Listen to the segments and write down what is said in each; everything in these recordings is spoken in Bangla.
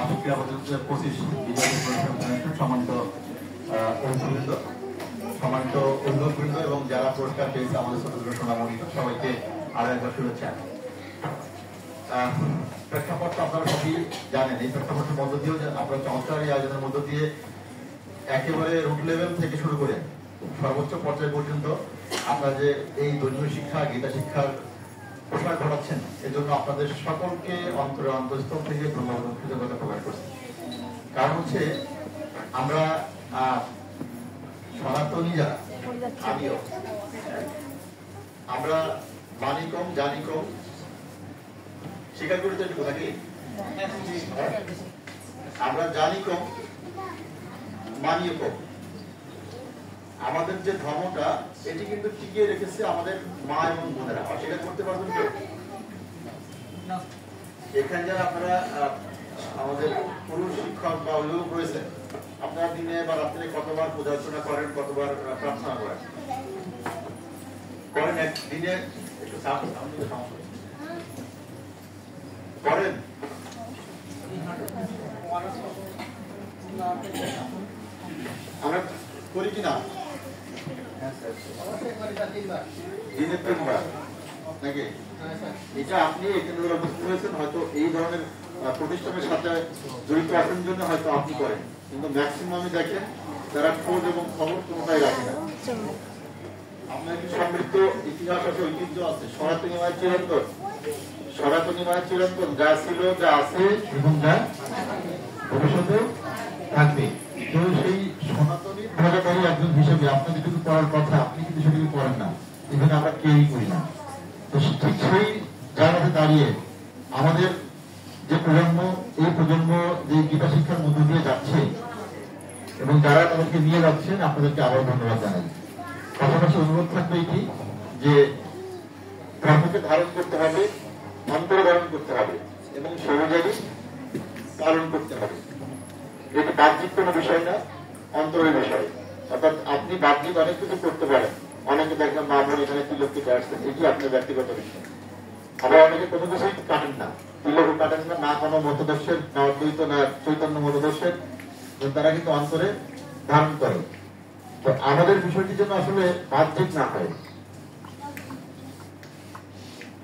ক্রীড়া প্রতিযোগিতা 25 বিজয়ী সম্মানিত অংশবৃন্দ, সম্মানিত অভিভাবকবৃন্দ এবং যারা পুরস্কার পেয়েছে আমাদের ছোট ছোট সোনামণি, সবাইকে আরো একবার শুভেচ্ছা। প্রেক্ষাপট আপনারা সবই জানেন। এই প্রেক্ষাপটের মধ্য দিয়েও আপনারা চমৎকার এই আয়োজনের মধ্য দিয়ে একেবারে রুট লেভেল থেকে শুরু করে সর্বোচ্চ পর্যায় পর্যন্ত আপনারা যে এই ধর্মীয় শিক্ষা, গীতা শিক্ষার প্রসার ঘটাচ্ছেন, এজন্য আপনাদের সকলকে অন্তরে অন্তঃস্থল থেকে ধন্যবাদ ও কৃতজ্ঞতা প্রকাশ করছি। কারণ হচ্ছে আমরা সনাতনী যারা, আমিও, আমরা মানি কম জানি কম, স্বীকার করি তো একটু নাকি? আমরা জানি কম মানিও কম। আমাদের যে ধর্মটা এটি কিন্তু টিকিয়ে রেখেছে আমাদের মা এবং বোনেরা। অস্বীকার করতে পারবেন কেউ? এখানে যারা আপনারা আমাদের পুরুষ শিক্ষক বা অভিভাবক রয়েছেন, আপনারা দিনে বা রাত্রে কতবার পূজা অর্চনা করেন, কতবার প্রার্থনা করেন? করেন একদিনে একটু করেন? আমরা করি কিনা? দিনে 3 বার নাকি? এটা আপনি এখানে উপস্থিত হয়েছেন, হয়তো এই ধরনের প্রতিষ্ঠানের সাথে জড়িত আছেন জন্য হয়তো আপনি করেন, কিন্তু ম্যাক্সিমামই দেখেন তারা খোঁজ এবং খবর কোনোটাই রাখে না। আপনার কি সমৃদ্ধ ইতিহাস আছে, ঐতিহ্য আছে। সনাতনী মায়ের চিরন্তন, সনাতনী মায়ের চিরন্তন, যা ছিল, যা আছে এবং যা ভবিষ্যতে থাকবে। তো সেই সনাতনী ধারাবাহী একজন হিসেবে আপনাদের কিন্তু পড়ার কথা, আপনি কিন্তু সেটাকে পড়েন না, এখানে আমরা কেউই করি না। তো ঠিক সেই জায়গাতে দাঁড়িয়ে আমাদের যে প্রজন্ম, এই প্রজন্ম যে গীতা শিক্ষার মধ্য দিয়ে যাচ্ছে এবং যারা তাদেরকে নিয়ে যাচ্ছেন, আপনাদেরকে আবার ধন্যবাদ জানাই। পাশাপাশি অনুরোধ থাকবে এটি যে ধর্মকে ধারণ করতে হবে, অন্তরে ধারণ করতে হবে এবং সমাজেরই পালন করতে হবে। এটি বাহ্যিক কোনো বিষয় না, অন্তরের বিষয়। অর্থাৎ আপনি বাহ্যিক অনেক কিছু করতে পারেন, অনেকে দেখবেন মা বোন এখানে তিলককে আসছেন, এটি আপনার ব্যক্তিগত বিষয়। আবার অনেকে কোনো কিছুই কাটেন না, তিলক কাটেন না, না কোনো মতদর্শের, না অদ্বৈত, না চৈতন্য মতদর্শের, তারা কিন্তু অন্তরে ধারণ করে। তো আমাদের বিষয়টি যেন আসলে বাহ্যিক না হয়।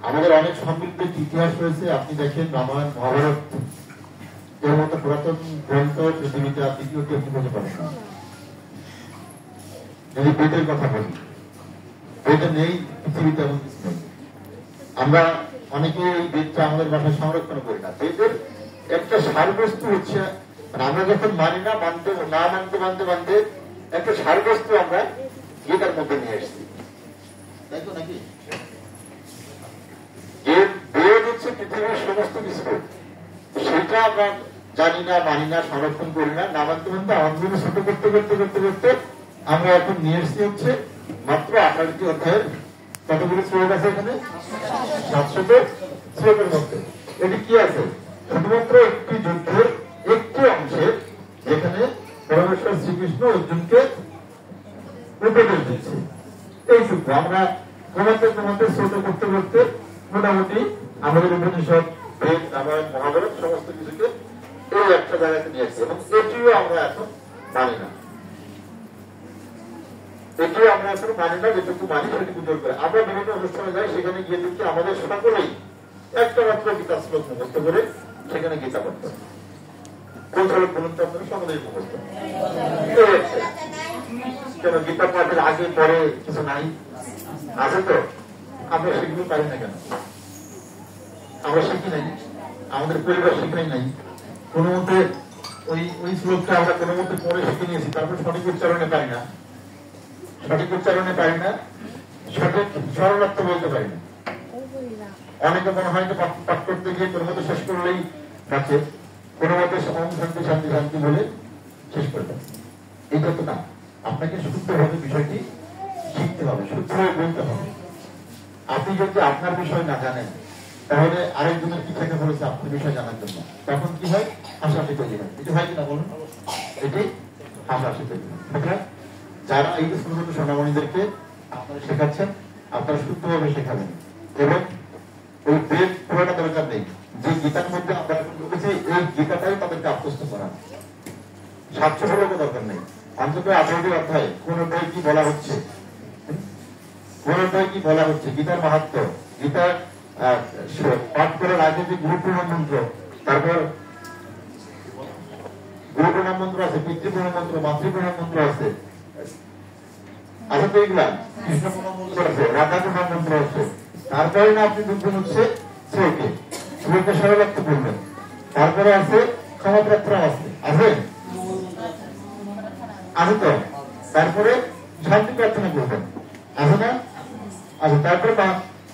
আমাদের অনেক সমৃদ্ধ ইতিহাস রয়েছে। আপনি দেখেন রামায়ণ, মহাভারত এর মতো পুরাতন গ্রন্থ পৃথিবীতে আর দ্বিতীয়টি আপনি বলতে পারেন না। যদি বেদের কথা বলি, বেদে নেই পৃথিবীতে এমন কিছু নেই। আমরা অনেকে এই বেদটা আমাদের বাসায় সংরক্ষণ করি না। বেদের একটা সারবস্তু হচ্ছে, আমরা যখন মানি না, মানতে মানতে একটা সারবস্তু আমরা গীতার মধ্যে নিয়ে এসেছি, তাই তো নাকি? যে বেদ হচ্ছে পৃথিবীর সমস্ত কিছু, সেটা আমরা জানি না, মানি না, সংরক্ষণ করি না, না মানতে আমাদের ছোট করতে আমরা এখন নিয়ে এসেছি হচ্ছে মাত্র 18টি অধ্যায়ের কতগুলি শ্লোক আছে এখানে? 700 শ্লোকের মধ্যে। এটি কি আছে? শুধুমাত্র একটি যুদ্ধের একটি অংশে, যেখানে পরমেশ্বর শ্রীকৃষ্ণ অর্জুনকে উপদেশ দিচ্ছে। এই যুদ্ধ আমরা ক্রমান্তে ছোট করতে মোটামুটি আমাদের উপনিষদ, বেদ, রামায়ণ, মহাভারত সমস্ত কিছুকে এই একটা জায়গাতে নিয়ে আসছে এবং এটিও আমরা এখন মানি না। যেটুকু মানি সেটুকু জোর করে আমরা বিভিন্ন অনুষ্ঠানে যাই, সেখানে গিয়ে দেখি আমাদের সকলেই একটা মাত্র গীতা শ্লোক মুখস্থ করে সেখানে গীতা পড়তে। কোন শ্লোক বলুন তো আপনারা? সকলেই মুখস্থ। কেন গীতা পাঠের আগে পরে কিছু নাই? আছে তো, আমরা সেগুলো পারি না কেন? আমরা শিখি নাই, আমাদের পরিবার শিখাই নাই কোনো মতে। ওই শ্লোকটা আমরা কোনো মতে পরে শিখে নিয়েছি, তারপর সঠিক উচ্চারণে পারি না, সঠিক সরলার্থ বলতে পারি না। অনেকে মনে হয় যে পাঠ করতে গিয়ে কোনো মতে শেষ করলেই কাছে, কোনো মতে শান্তি শান্তি শান্তি বলে শেষ করে দেয়। এইটা তো না, আপনাকে শুদ্ধভাবে বিষয়টি শিখতে হবে, শুদ্ধভাবে বলতে হবে। আপনি যদি আপনার বিষয় না জানেন, তাহলে আরেকজনের কি থেকে বলেছে আপনার বিষয় জানার জন্য, তখন কি হয়? হাসাহাসি তৈরি হয়। এটি হয় কিনা বলুন? এটি হাসাহাসি তৈরি হয়। যারা এই ছোট ছোট সোনামণিদেরকে আপনারা শেখাচ্ছেন, আপনারা শুদ্ধভাবে শেখাবেন এবং ওই বেদ পুরোটা দরকার নেই। যে গীতার মধ্যে আমরা এখন ঢুকেছি, এই গীতাটাই তাদেরকে 716 দরকার নেই, অন্তত 18টি অধ্যায় কোনটাই কি বলা হচ্ছে, কোনটাই কি বলা হচ্ছে, গীতার মাহাত্ম্য, গীতার পাঠ করার আগে যে গুরুপ্রণাম মন্ত্র, তারপর গুরুপ্রণাম মন্ত্র আছে, পিতৃপ্রণাম মন্ত্র, মাতৃপ্রণাম মন্ত্র আছে, তো এগুলা কৃষ্ণ প্রণাম মন্ত্র আছে, রাধা প্রণাম মন্ত্র আছে। তারপরে না আপনি দুর্গুণ হচ্ছে শ্লোকে, শ্লোকে সরলার্থ করবেন। তারপরে আছে ক্ষমাপ্রার্থনা আছে, আছে আছে তো। তারপরে শান্তি প্রার্থনা করবেন, আছে না? আচ্ছা, তারপরে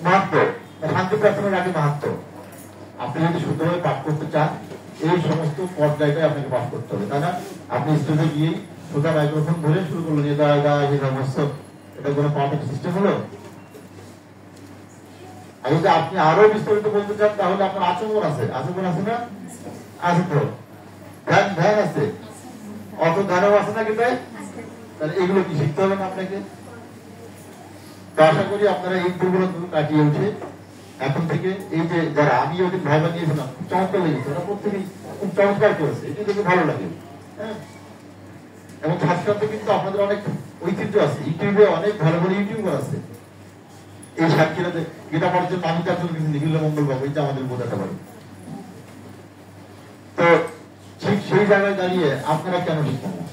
মাহাত্ম, শান্তি প্রার্থনার আগে মাহাত্ম। আপনি যদি শুদ্ধভাবে পাঠ করতে চান, এই সমস্ত পর্যায়টাই আপনাকে পাঠ করতে হবে, তাই না? আপনি স্টেজে গিয়ে সোজা মাইক্রোফোন ধরে শুরু করলেন, এটা কোনো পাঠক সিস্টেম হলো? আর যদি আপনি আরো বিস্তারিত বলতে চান, তাহলে আপনার আচমন আছে, আচমন আছে না? আছে তো। ধ্যান, ধ্যান আছে, অত ধ্যানও আছে না কিন্তু। তাহলে এগুলো কি শিখতে হবে না আপনাকে? তো আশা করি আপনারা এই দুর্বলতা কাটিয়ে উঠে এখন থেকে এই যে যারা আমি ওদের ভাইবা নিয়েছিলাম, খুব চমৎকার লেগেছে, ওরা প্রত্যেকেই খুব চমৎকার করেছে, এটা দেখে ভালো লাগে। হ্যাঁ, এবং সাথে কিন্তু আপনাদের অনেক ঐতিহ্য আছে, ইউটিউবে অনেক ভালো ভালো ইউটিউবার আছে। এই সাক্ষীরাতে গীতা পাঠের জন্য আমি তার জন্য কিন্তু নিখিল মঙ্গল বাবু, এটা আমাদের বোঝাতে পারি। তো ঠিক সেই জায়গায় দাঁড়িয়ে আপনারা কেন শিখবেন না?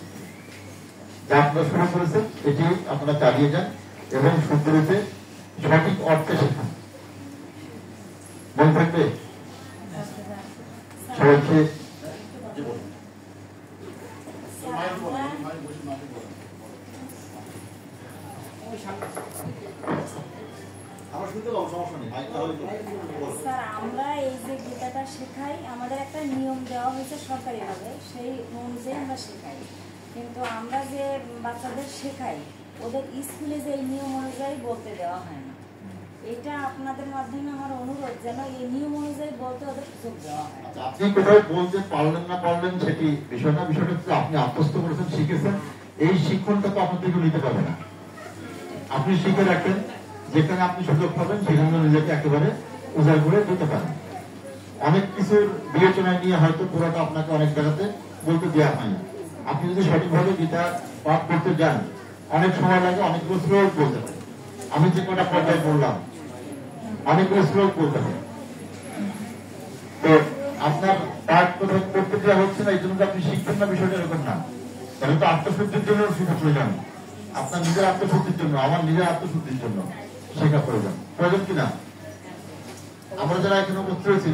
যা আপনারা শুরু করেছেন এটি আপনারা চালিয়ে যান এবং শুদ্ধরূপে সঠিক অর্থে শেখান। মনে থাকবে সবাইকে। স্যার, আমরা এই যে গীতাটা শেখাই, আমাদের একটা নিয়ম দেওয়া হয়েছে সরকারিভাবে, সেই অনুযায়ী আমরা শেখাই। কিন্তু আমরা যে বাচ্চাদের শেখাই, ওদের স্কুলে যে এই নিয়ম অনুযায়ী বলতে দেওয়া হয় না। এটা আপনাদের মাধ্যমে আমার অনুরোধ, যেন এই নিয়ম অনুযায়ী বলতে ওদের সুযোগ দেওয়া হয়। আপনি কোথায় বলতে পারলেন না পারলেন সেটি বিষয় না, বিষয়টা হচ্ছে আপনি আত্মস্থ করেছেন, শিখেছেন, এই শিক্ষণটা তো আপনার থেকে নিতে পারবে না। আপনি শিখে রাখেন, যেখানে আপনি সুযোগ পাবেন সেখানে নিজেকে একেবারে উজাড় করে দিতে পারেন। অনেক কিছুর বিবেচনায় নিয়ে হয়তো পুরোটা আপনাকে অনেক জায়গাতে বলতে দেওয়া হয় না। আপনি যদি সঠিকভাবে গীতা পাঠ করতে যান, অনেক সময় লাগে, অনেকগুলো শ্লোক বলতে পারে। আমি যে কটা পর্যায়ে বললাম, অনেকগুলো শ্লোক বলতে হবে। তো আপনার পাঠ কোথাও করতে দেওয়া হচ্ছে না, এই জন্য আপনি শিখবেন না, বিষয়টা এরকম না। তাহলে তো আত্মশুদ্ধির জন্য শেখা প্রয়োজন, আপনার নিজের আত্মশুদ্ধির জন্য, আমার নিজের আত্মশুদ্ধির জন্য শেখা প্রয়োজন, প্রয়োজন কিনা? আমরা যারা এখানে উপস্থিত হয়েছি,